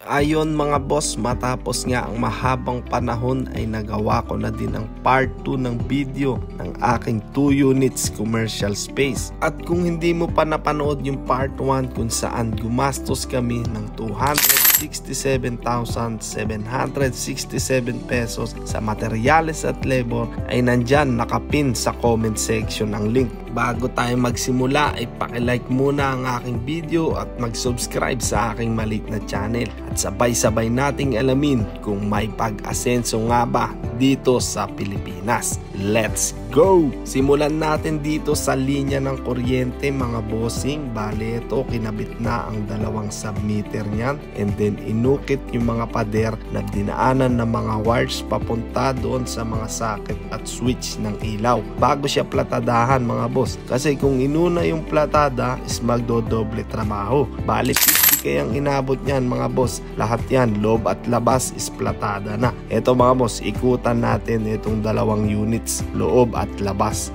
Ayon mga boss, matapos nga ang mahabang panahon ay nagawa ko na din ang part 2 ng video ng aking 2 units commercial space. At kung hindi mo pa napanood yung part 1 kung saan gumastos kami ng 267,767 pesos sa materyales at labor, ay nandyan nakapin sa comment section ang link. Bago tayo magsimula ay pakilike muna ang aking video at mag-subscribe sa aking maliit na channel at sabay-sabay nating alamin kung may pag-asenso nga ba dito sa Pilipinas. Let's go! Simulan natin dito sa linya ng kuryente mga bossing. Bale ito, kinabit na ang dalawang submeter niyan and then inukit yung mga pader na dinaanan ng mga wires papunta doon sa mga socket at switch ng ilaw bago siya platadahan mga boss. Kasi kung inuna yung platada is magdodoble trabaho. Bale 50 kayang inabot niyan mga boss. Lahat yan, loob at labas is platada na. Ito mga boss, ikutan natin itong dalawang units, loob at labas.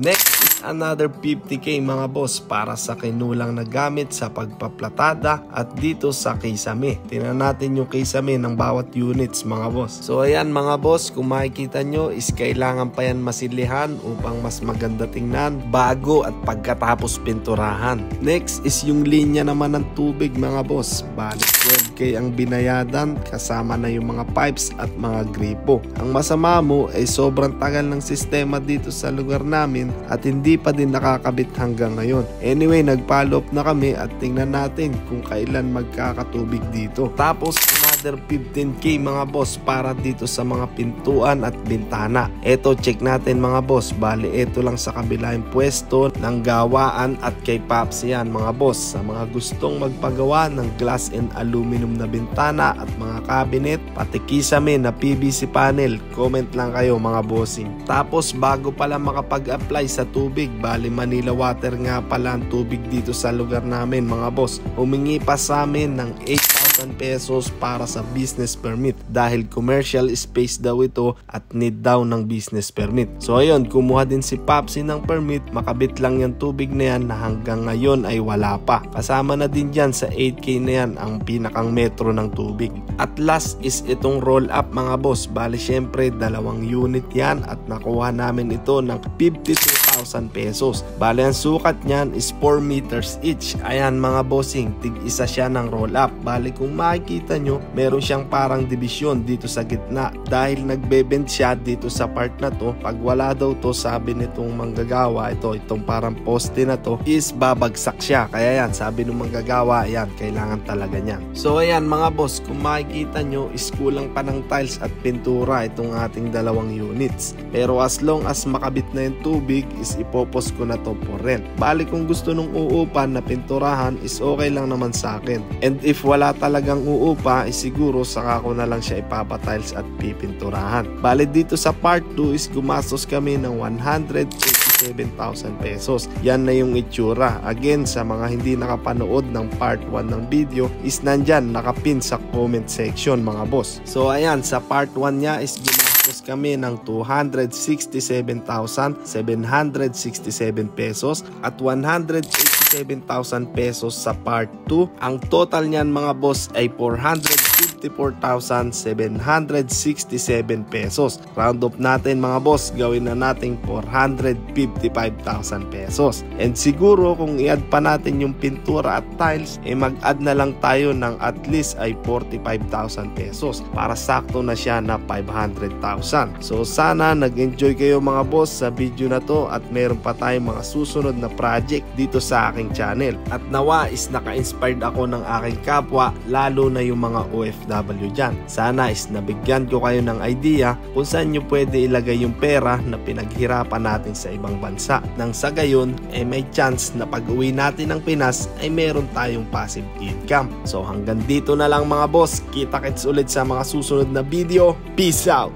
Next is another 50k mga boss para sa kinulang na gamit sa pagpaplatada at dito sa kisame. Tingnan natin yung kisame ng bawat units mga boss. So ayan mga boss, kung makikita nyo is kailangan pa yan masilihan upang mas maganda tingnan bago at pagkatapos pinturahan. Next is yung linya naman ng tubig mga boss. Balik 12k ang binayadan kasama na yung mga pipes at mga gripo. Ang masama mo ay sobrang tagal ng sistema dito sa lugar namin at hindi pa din nakakabit hanggang ngayon. Anyway, nag-follow up na kami at tingnan natin kung kailan magkakatubig dito. Tapos another 15k mga boss para dito sa mga pintuan at bintana. Eto, check natin mga boss. Bali, eto lang sa kabila yung pwesto ng gawaan at kay Paps yan mga boss. Sa mga gustong magpagawa ng glass and aluminum na bintana at mga cabinet, pati kisame na PVC panel, comment lang kayo mga bossing. Tapos bago pala makapag-apply sa tubig, bali Manila Water nga pala ang tubig dito sa lugar namin mga boss. Humingi pa sa amin ng 8,000 pesos para sa business permit dahil commercial space daw ito at need daw ng business permit. So ayun, kumuha din si Papsi ng permit, makabit lang yung tubig na yan na hanggang ngayon ay wala pa. Kasama na din dyan sa 8k na yan ang pinakang metro ng tubig. At last is itong roll up mga boss. Bali syempre dalawang unit yan at nakuha namin ito ng 52,000 pesos. Bali ang sukat niyan is 4 meters each. Ayan mga bossing, tig-isa siya ng roll up. Bali kung makikita nyo, meron siyang parang division dito sa gitna dahil nagbebend siya dito sa part na to. Pag wala daw to, sabi nitong manggagawa, itong parang poste na to is babagsak siya. Kaya yan, sabi ng manggagawa, yan, kailangan talaga niyan. So ayan mga boss, kung makikita nyo is kulang pa ng tiles at pintura itong ating dalawang units. Pero as long as makabit na yung tubig is ipopos ko na to for rent. Bali kung gusto nung uupan na pinturahan is okay lang naman sa akin. And if wala talagang uupa is siguro saka ko na lang siya ipapatiles at pipinturahan. Bali dito sa part 2 is gumastos kami ng 187,000 pesos. Yan na yung itsura. Again, sa mga hindi nakapanood ng part 1 ng video is nandyan nakapin sa comment section mga boss. So ayan, sa part 1 niya is gumastos kami ng 267,767 pesos at 187,000 pesos sa part 2. Ang total niyan mga boss ay 454,767 pesos. Round up natin mga boss, gawin na natin 455,000 pesos. And siguro kung i-add pa natin yung pintura at tiles, mag-add na lang tayo ng at least ay 45,000 pesos para sakto na siya na 500,000. So sana nag-enjoy kayo mga boss sa video na to at meron pa tayong mga susunod na project dito sa aking channel. At nawa is naka-inspired ako ng aking kapwa, lalo na yung mga OFW dyan. Sana is nabigyan ko kayo ng idea kung saan nyo pwede ilagay yung pera na pinaghirapan natin sa ibang bansa. Nang sa gayon, may chance na pag uwi natin ng Pinas ay meron tayong passive income. So hanggang dito na lang mga boss. Kita-kits ulit sa mga susunod na video. Peace out!